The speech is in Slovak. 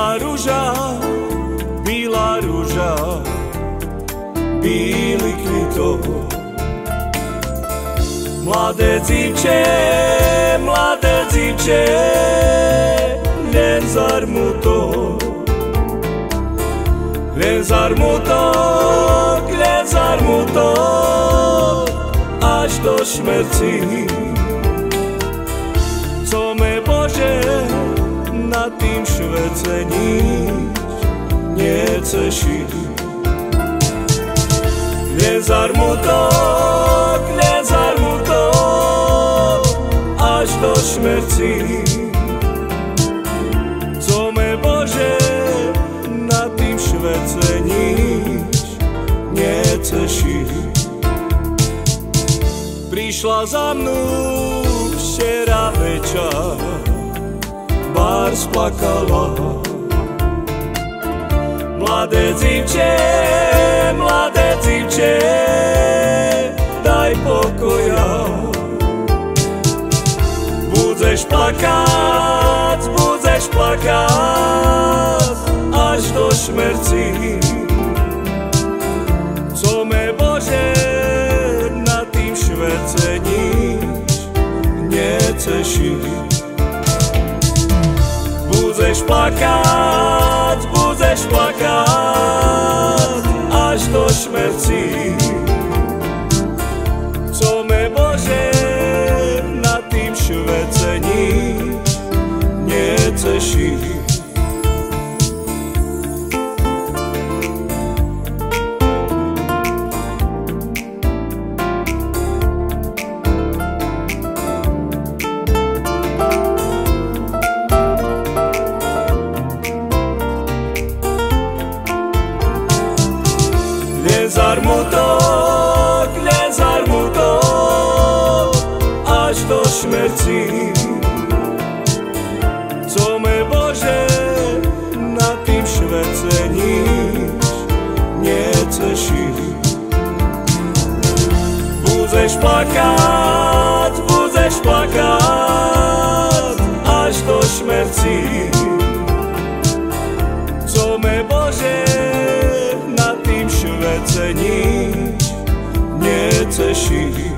Bílá rúža, bílý kvitok. Mladé dzivče, len zarmutok, až do šmerci. Co me Bože, na tým švece nič neceší. Len zarmutok, až do šmerci. Co me Bože, na tým švece nič neceší. Prišla za mnou včera večer, bar splakala. Mladé dzivče, daj pokoja. Budeš plakať, až do šmerci. Co me Bože, na tým švece nič neceší. Budeš plakať, až do šmerci. Co me Bože, na tým švece nič neceší. Len zarmutok, až do šmerci. Co me Bože, na tým švece nič neceší. Budeš plakať, až do šmerci. Co me Bože, na tým švece nič neceší.